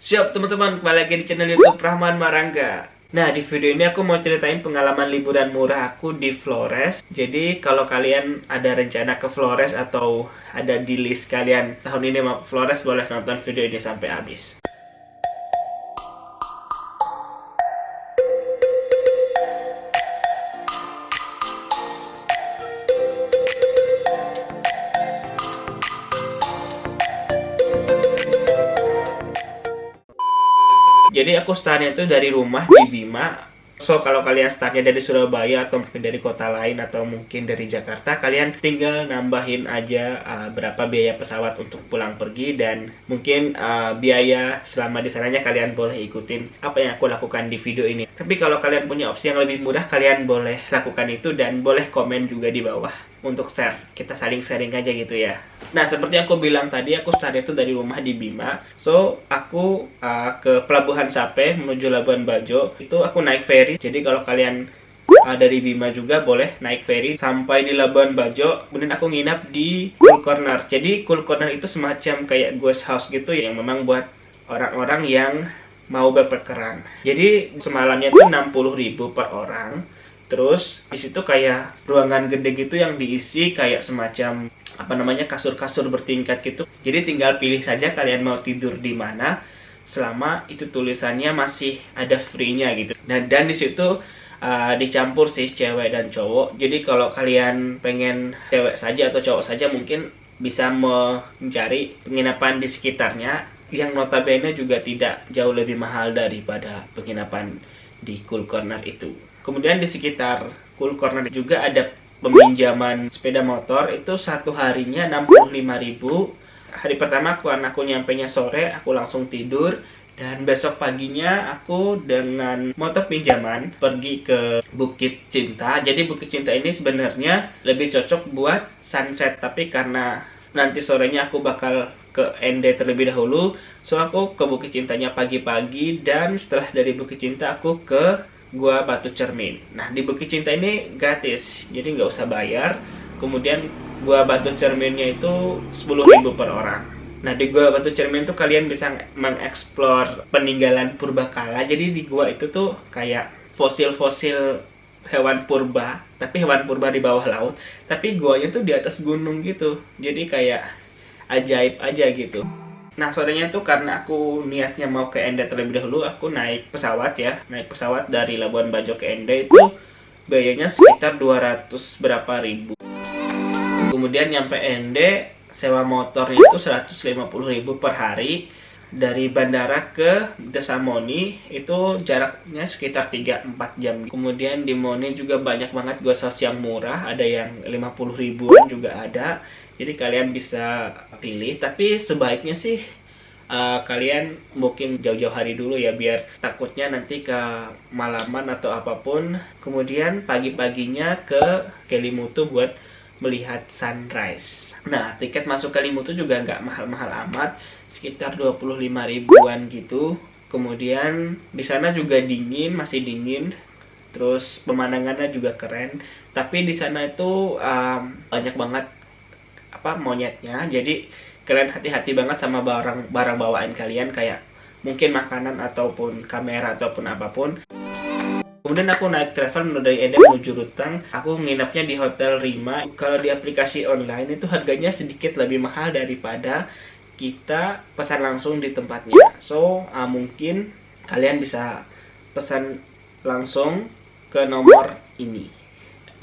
Siap teman-teman, kembali lagi di channel YouTube Rahman Marangga. Nah, di video ini aku mau ceritain pengalaman liburan murah aku di Flores. Jadi, kalau kalian ada rencana ke Flores atau ada di list kalian tahun ini mau ke Flores, boleh nonton video ini sampai habis. Jadi aku startnya itu dari rumah di Bima. So kalau kalian startnya dari Surabaya atau mungkin dari kota lain atau mungkin dari Jakarta, kalian tinggal nambahin aja berapa biaya pesawat untuk pulang pergi, dan mungkin biaya selama di sananya kalian boleh ikutin apa yang aku lakukan di video ini. Tapi kalau kalian punya opsi yang lebih mudah, kalian boleh lakukan itu dan boleh komen juga di bawah untuk share. Kita saling sharing aja gitu ya. Nah, seperti aku bilang tadi, aku start itu dari rumah di Bima. So, aku ke Pelabuhan Sape menuju Labuan Bajo. Itu aku naik ferry. Jadi kalau kalian dari Bima juga boleh naik ferry sampai di Labuan Bajo. Kemudian aku nginap di Cool Corner. Jadi Cool Corner itu semacam kayak ghost house gitu yang memang buat orang-orang yang mau backpackeran. Jadi semalamnya itu 60.000 per orang. Terus di situ kayak ruangan gede gitu yang diisi kayak semacam apa namanya, kasur-kasur bertingkat gitu. Jadi tinggal pilih saja kalian mau tidur di mana, selama itu tulisannya masih ada free-nya gitu. Dan di situ dicampur sih cewek dan cowok. Jadi kalau kalian pengen cewek saja atau cowok saja, mungkin bisa mencari penginapan di sekitarnya yang notabene juga tidak jauh lebih mahal daripada penginapan di Cool Corner itu. Kemudian di sekitar Cool Corner juga ada peminjaman sepeda motor. Itu satu harinya 65.000. Hari pertama karena aku nyampenya sore, aku langsung tidur. Dan besok paginya aku dengan motor pinjaman pergi ke Bukit Cinta. Jadi Bukit Cinta ini sebenarnya lebih cocok buat sunset, tapi karena nanti sorenya aku bakal ke ND terlebih dahulu, so aku ke Bukit Cintanya pagi-pagi. Dan setelah dari Bukit Cinta aku ke Gua Batu Cermin. Nah, di Bukit Cinta ini gratis, jadi nggak usah bayar. Kemudian Gua Batu Cerminnya itu 10.000 per orang. Nah, di Gua Batu Cermin tuh kalian bisa mengeksplor peninggalan purbakala. Jadi di gua itu tuh kayak fosil-fosil hewan purba, tapi hewan purba di bawah laut. Tapi guanya tuh di atas gunung gitu. Jadi kayak ajaib aja gitu. Nah, sorenya tuh karena aku niatnya mau ke Ende terlebih dahulu, aku naik pesawat ya. Naik pesawat dari Labuan Bajo ke Ende itu biayanya sekitar 200 berapa ribu. Kemudian nyampe Ende, sewa motornya itu 150.000 per hari. Dari bandara ke Desa Moni itu jaraknya sekitar 3-4 jam. Kemudian di Moni juga banyak banget ghost house yang murah, ada yang 50 ribuan juga ada. Jadi kalian bisa pilih, tapi sebaiknya sih kalian booking jauh-jauh hari dulu ya, biar takutnya nanti ke malaman atau apapun. Kemudian pagi-paginya ke Kelimutu buat melihat sunrise. Nah, tiket masuk Kelimutu juga nggak mahal-mahal amat, sekitar 25 ribuan gitu. Kemudian di sana juga dingin, masih dingin. Terus pemandangannya juga keren. Tapi di sana itu banyak banget monyetnya. Jadi kalian hati-hati banget sama barang bawaan kalian, kayak mungkin makanan ataupun kamera ataupun apapun. Kemudian aku naik travel dari Ende menuju Ruteng. Aku nginapnya di Hotel Rima. Kalau di aplikasi online itu harganya sedikit lebih mahal daripada kita pesan langsung di tempatnya. So mungkin kalian bisa pesan langsung ke nomor ini.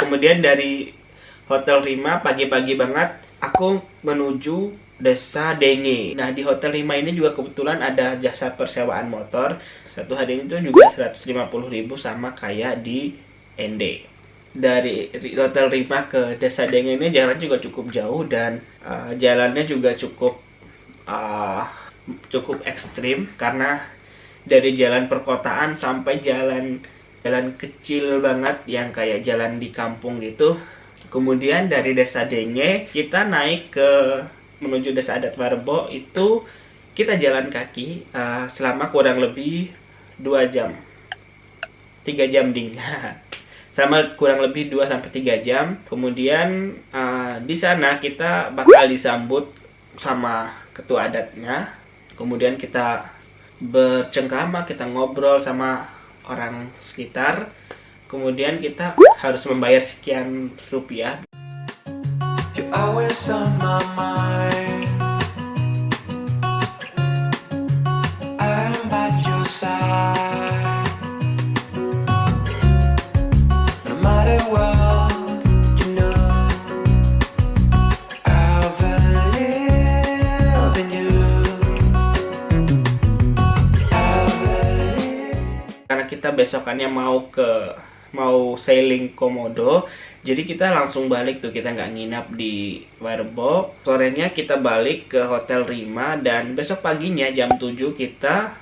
Kemudian dari Hotel Rima pagi-pagi banget aku menuju Desa Denge. Nah, di Hotel Rima ini juga kebetulan ada jasa persewaan motor. Satu hari itu juga 150.000 sama kayak di ND. Dari Hotel Rima ke Desa Denge ini jalan juga cukup jauh, dan jalannya juga cukup ekstrim, karena dari jalan perkotaan sampai jalan kecil banget yang kayak jalan di kampung gitu. Kemudian dari Desa Denge kita naik ke menuju Desa Adat Warbo, itu kita jalan kaki selama kurang lebih 2 jam 3 jam ding selama kurang lebih 2-3 jam. Kemudian di sana kita bakal disambut sama ketua adatnya. Kemudian kita bercengkrama, kita ngobrol sama orang sekitar, kemudian kita harus membayar sekian rupiah. You're always on my mind. I'm by your side. No matter what, you know I believe in you. I believe. Karena kita besokannya mau sailing Komodo, jadi kita langsung balik tuh, kita nggak nginap di Wirebox. Sorenya kita balik ke Hotel Rima, dan besok paginya jam 7 kita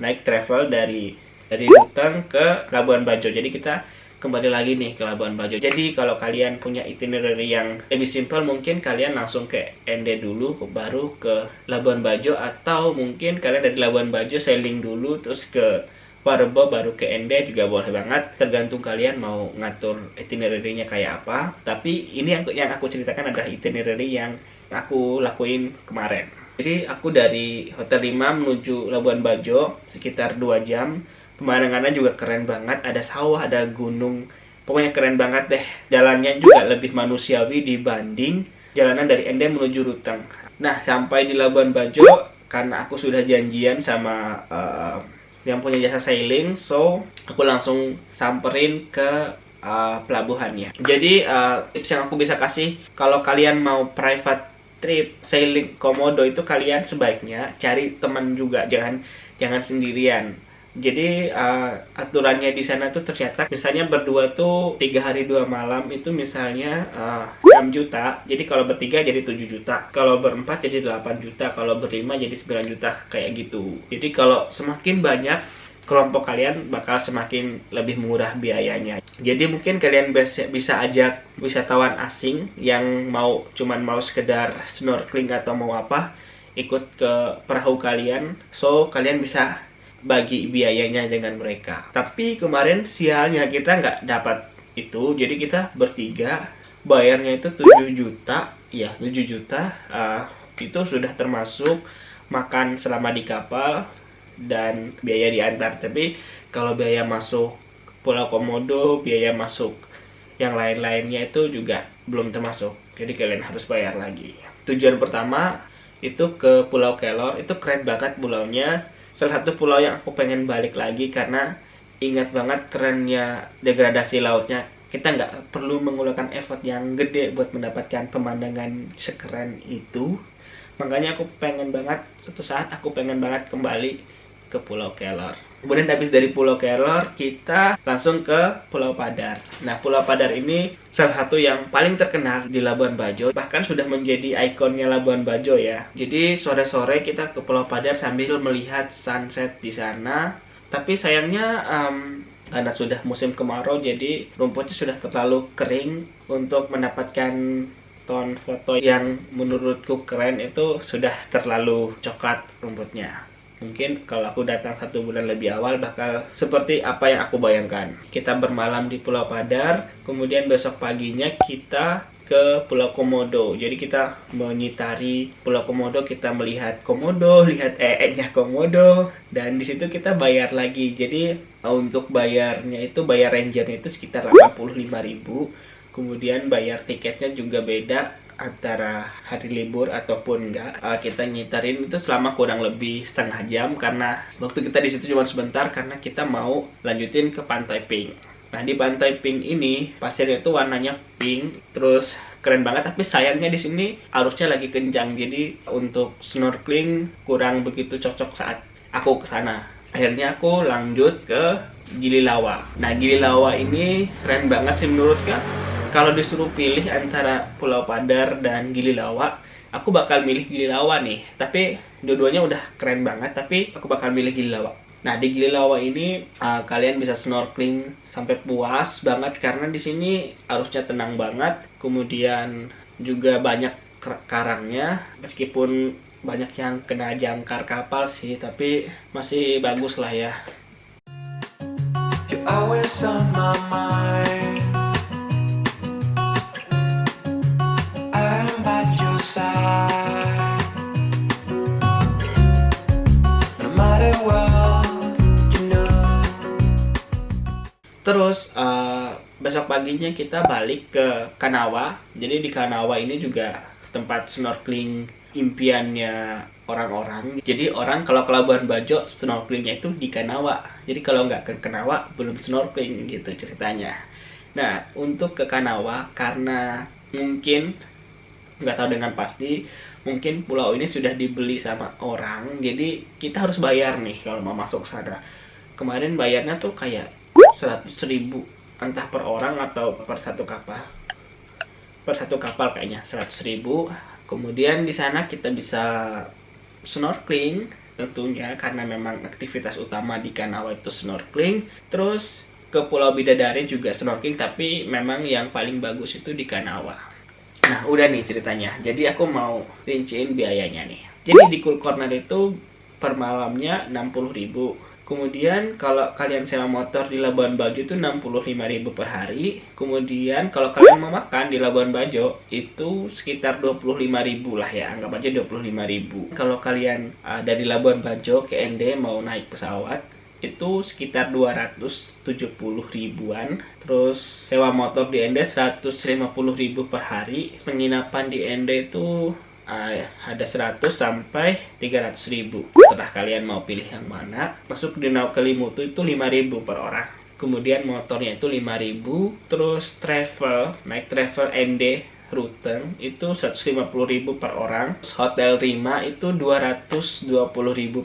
naik travel dari Ruteng ke Labuan Bajo. Jadi kita kembali lagi nih ke Labuan Bajo. Jadi kalau kalian punya itinerary yang lebih simpel, mungkin kalian langsung ke ND dulu baru ke Labuan Bajo, atau mungkin kalian dari Labuan Bajo sailing dulu terus ke Warebo baru ke ND juga boleh banget, tergantung kalian mau ngatur itinerary-nya kayak apa. Tapi ini yang aku ceritakan adalah itinerary yang aku lakuin kemarin. Jadi aku dari Hotel 5 menuju Labuan Bajo sekitar 2 jam. Pemandangannya juga keren banget, ada sawah, ada gunung, pokoknya keren banget deh. Jalannya juga lebih manusiawi dibanding jalanan dari ND menuju Ruteng. Nah, sampai di Labuan Bajo, karena aku sudah janjian sama yang punya jasa sailing, so aku langsung samperin ke pelabuhannya. Jadi tips yang aku bisa kasih, kalau kalian mau private trip sailing Komodo itu kalian sebaiknya cari teman juga, jangan sendirian. Jadi aturannya di sana tuh ternyata misalnya berdua tuh 3 hari 2 malam itu misalnya 6 juta. Jadi kalau bertiga jadi 7 juta. Kalau berempat jadi 8 juta. Kalau berlima jadi 9 juta kayak gitu. Jadi kalau semakin banyak kelompok kalian bakal semakin lebih murah biayanya. Jadi mungkin kalian bisa ajak wisatawan asing yang cuman mau sekedar snorkeling atau mau apa, ikut ke perahu kalian. So kalian bisa bagi biayanya dengan mereka. Tapi kemarin sialnya kita nggak dapat itu, jadi kita bertiga bayarnya itu 7 juta. Ya 7 juta itu sudah termasuk makan selama di kapal dan biaya diantar. Tapi kalau biaya masuk Pulau Komodo, biaya masuk yang lain-lainnya itu juga belum termasuk, jadi kalian harus bayar lagi. Tujuan pertama itu ke Pulau Kelor, itu keren banget pulaunya. Salah satu pulau yang aku pengen balik lagi karena ingat banget kerennya degradasi lautnya. Kita nggak perlu mengeluarkan effort yang gede buat mendapatkan pemandangan sekeren itu. Makanya aku pengen banget, suatu saat aku pengen banget kembali ke Pulau Kelor. Kemudian habis dari Pulau Kelor kita langsung ke Pulau Padar. Nah, Pulau Padar ini salah satu yang paling terkenal di Labuan Bajo, bahkan sudah menjadi ikonnya Labuan Bajo ya. Jadi sore-sore kita ke Pulau Padar sambil melihat sunset di sana. Tapi sayangnya karena sudah musim kemarau, jadi rumputnya sudah terlalu kering untuk mendapatkan ton foto yang menurutku keren. Itu sudah terlalu coklat rumputnya. Mungkin kalau aku datang 1 bulan lebih awal bakal seperti apa yang aku bayangkan. Kita bermalam di Pulau Padar, kemudian besok paginya kita ke Pulau Komodo. Jadi kita menyitari Pulau Komodo, kita melihat Komodo, lihat nya Komodo, dan di situ kita bayar lagi. Jadi untuk bayarnya itu, bayar rangernya itu sekitar 85.000. Kemudian bayar tiketnya juga beda antara hari libur ataupun enggak. Kita nyitarin itu selama kurang lebih setengah jam karena waktu kita di situ cuma sebentar karena kita mau lanjutin ke Pantai Pink. Nah, di Pantai Pink ini pasirnya itu warnanya pink, terus keren banget. Tapi sayangnya di sini arusnya lagi kencang, jadi untuk snorkeling kurang begitu cocok saat aku kesana. Akhirnya aku lanjut ke Gili Lawa. Nah, Gili Lawa ini keren banget sih menurutku. Kalau disuruh pilih antara Pulau Padar dan Gili Lawa, aku bakal milih Gili Lawa nih. Tapi dua-duanya udah keren banget, tapi aku bakal milih Gili Lawa. Nah, di Gili Lawa ini kalian bisa snorkeling sampai puas banget karena di sini arusnya tenang banget. Kemudian juga banyak karangnya, meskipun banyak yang kena jangkar kapal sih, tapi masih bagus lah ya. You're always on my mind. I'm by your side. No matter world, you know. Terus besok paginya kita balik ke Kanawa. Jadi di Kanawa ini juga tempat snorkeling impiannya orang-orang. Jadi orang kalau ke Labuan Bajo snorkelingnya itu di Kanawa. Jadi kalau nggak ke Kanawa belum snorkeling gitu ceritanya. Nah untuk ke Kanawa karena mungkin nggak tahu dengan pasti mungkin pulau ini sudah dibeli sama orang. Jadi kita harus bayar nih kalau mau masuk sana. Kemarin bayarnya tuh kayak 100.000 entah per orang atau per satu kapal. Per satu kapal kayaknya 100.000. Kemudian di sana kita bisa snorkeling tentunya karena memang aktivitas utama di Kanawa itu snorkeling. Terus ke Pulau Bidadari juga snorkeling tapi memang yang paling bagus itu di Kanawa. Nah udah nih ceritanya. Jadi aku mau rinciin biayanya nih. Jadi di Cool Corner itu per malamnya 60.000. Kemudian kalau kalian sewa motor di Labuan Bajo itu 65.000 per hari. Kemudian kalau kalian mau makan di Labuan Bajo itu sekitar 25.000 lah ya, anggap aja 25.000. Kalau kalian dari Labuan Bajo ke ND mau naik pesawat itu sekitar 270 ribuan. Terus sewa motor di ND 150.000 per hari. Penginapan di ND itu ada 100 sampai 300.000. Setelah kalian mau pilih yang mana. Masuk di Danau Kelimutu itu 5.000 per orang. Kemudian motornya itu 5.000. Terus naik travel ND Ruteng itu 150.000 per orang. Hotel Rima itu 220.000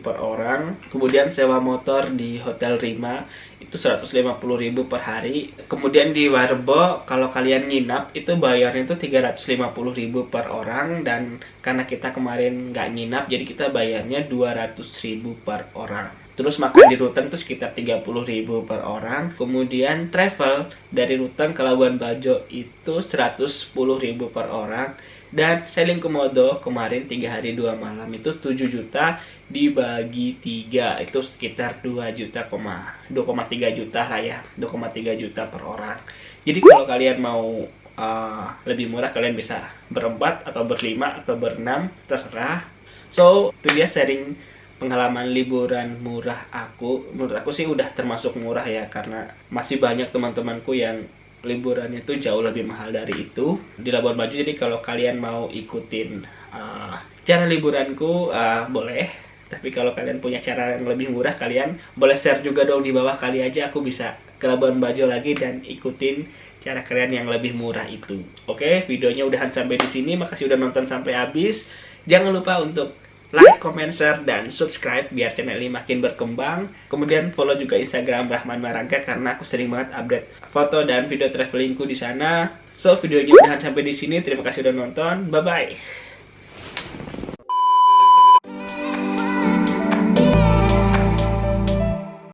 per orang. Kemudian sewa motor di Hotel Rima itu 150.000 per hari. Kemudian di Warbo kalau kalian nginap itu bayarnya itu 350.000 per orang. Dan karena kita kemarin nggak nginap jadi kita bayarnya 200.000 per orang. Terus makan di Ruteng itu sekitar 30.000 per orang. Kemudian travel dari Ruteng ke Labuan Bajo itu 110.000 per orang. Dan sailing Komodo kemarin 3 hari 2 malam itu 7 juta dibagi 3 itu sekitar 2,3 juta lah ya. 2,3 juta per orang. Jadi kalau kalian mau lebih murah kalian bisa berempat atau berlima atau berenam terserah. So itu dia sharing pengalaman liburan murah aku. Menurut aku sih udah termasuk murah ya karena masih banyak teman-temanku yang liburannya itu jauh lebih mahal dari itu di Labuan Bajo. Jadi kalau kalian mau ikutin cara liburanku boleh. Tapi kalau kalian punya cara yang lebih murah kalian boleh share juga dong di bawah. Kali aja aku bisa ke Labuan Bajo lagi dan ikutin cara kalian yang lebih murah itu. Oke, videonya udahan sampai di sini. Makasih udah nonton sampai habis. Jangan lupa untuk like, comment, share, dan subscribe biar channel ini makin berkembang. Kemudian follow juga Instagram Rahman Marangga karena aku sering banget update foto dan video travelingku di sana. So videonya udahan sampai di sini. Terima kasih udah nonton. Bye bye.